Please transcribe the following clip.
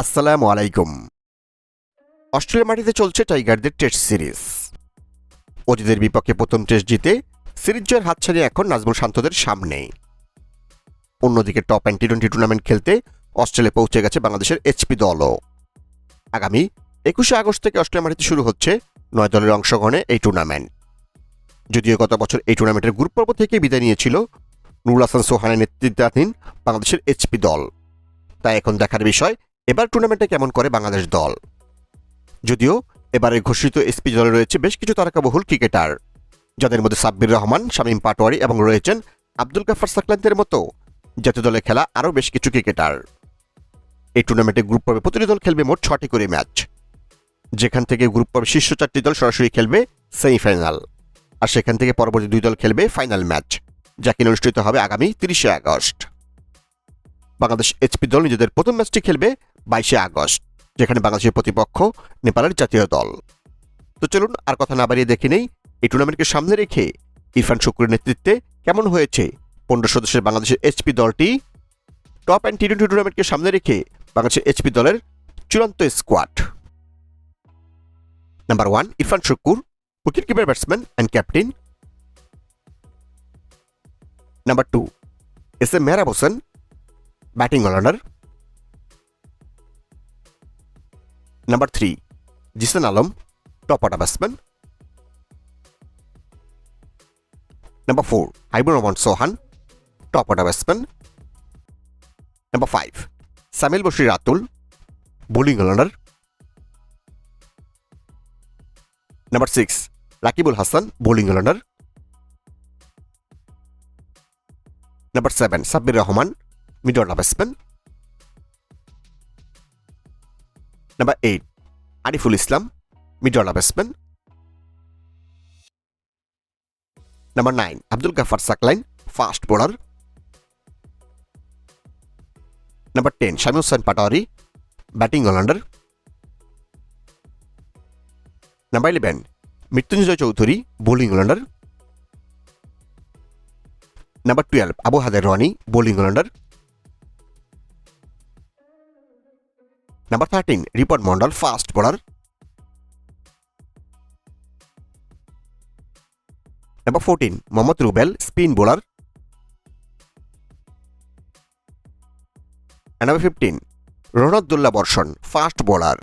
আসসালামু আলাইকুম। অস্ট্রেলিয়ার মাটিতে চলছে টাইগারদের টেস্ট সিরিজ। অজিদের বিপক্ষে প্রথম টেস্ট জিতে সিরিজ জয়ের হাতছানি এখন নাজমুল শান্তদের সামনে। অন্যদিকে টপ অ্যান্ড টি-20 টুর্নামেন্ট খেলতে অস্ট্রেলিয়া পৌঁছে গেছে বাংলাদেশের এইচপি দলও। আগামী 21শে আগস্ট থেকে অস্ট্রেলিয়া মাটিতে শুরু হচ্ছে 9 দলের অংশগ্রহণে এই টুর্নামেন্ট। যদিও গত বছর এই টুর্নামেন্টের গ্রুপ পর্ব থেকে বিদায় নিয়েছিল নুরুল হাসান সোহানের নেতৃত্বাধীন বাংলাদেশের এইচপি দল। তাই এখন দেখার বিষয় এবার টুর্নামেন্টে কেমন করে বাংলাদেশ দল। যদিও এবারে ঘোষিত এসপি দলে রয়েছে বেশ কিছু তারকাবহুল ক্রিকেটার, যাদের মধ্যে সাব্বির রহমান, শামীম পাটোয়ারি এবং রয়েছেন আব্দুল গাফফার সাকলানদের মতো জাতীয় দলে খেলা আরও বেশ কিছু ক্রিকেটার। এই টুর্নামেন্টে গ্রুপ পর্বে প্রতিটি দল খেলবে মোট 6টি করে ম্যাচ, যেখান থেকে গ্রুপ পর্বে শীর্ষ 4টি দল সরাসরি খেলবে সেমিফাইনাল, আর সেখান থেকে পরবর্তী 2 দল খেলবে ফাইনাল ম্যাচ, যা কিনা অনুষ্ঠিত হবে আগামী 30শে আগস্ট। বাংলাদেশ এইচপি দল নিজেদের প্রথম ম্যাচটি খেলবে 22শে আগস্ট, যেখানে বাংলাদেশের প্রতিপক্ষ নেপালের জাতীয় দল। তো চলুন আর কথা না বাড়িয়ে দেখে নেই এই টুর্নামেন্টকে সামনে রেখে ইরফান শুক্কুরের নেতৃত্বে কেমন হয়েছে 15 সদস্যের বাংলাদেশের এইচপি দলটি। টপ অ্যান্ড টি-20 টুর্নামেন্টকে সামনে রেখে বাংলাদেশের এইচপি দলের চূড়ান্ত squad. Number 1 Irfan Shukkur, wicket keeper, batsman and captain. Number 2 S M Mehrab Hossain, batting allrounder. Number 3 Zishan Alam, top order batsman. Number 4 Habibur Rahman Sohan, top order batsman. Number 5 Samil Bashir Ratul, bowling allrounder. Number 6 Rakibul Hasan, bowling allrounder. Number 7 Sabbir Rahman, middle order batsman. Number 8 Ariful Islam, middle order batsman. Number 9 Abdul Gaffar Saklain, fast bowler. Number 10 Shamim Hossain Patwari, batting allrounder. Number 11 Mrittunjoy Chowdhury, bowling allrounder. Number 12 Abu Hader Rony, bowling allrounder. Number 13 Ripon Mondal, fast bowler. Number 14 Mohammad Rubel, spin bowler. Number 15 Rohan Abdullah Barshan, fast bowler.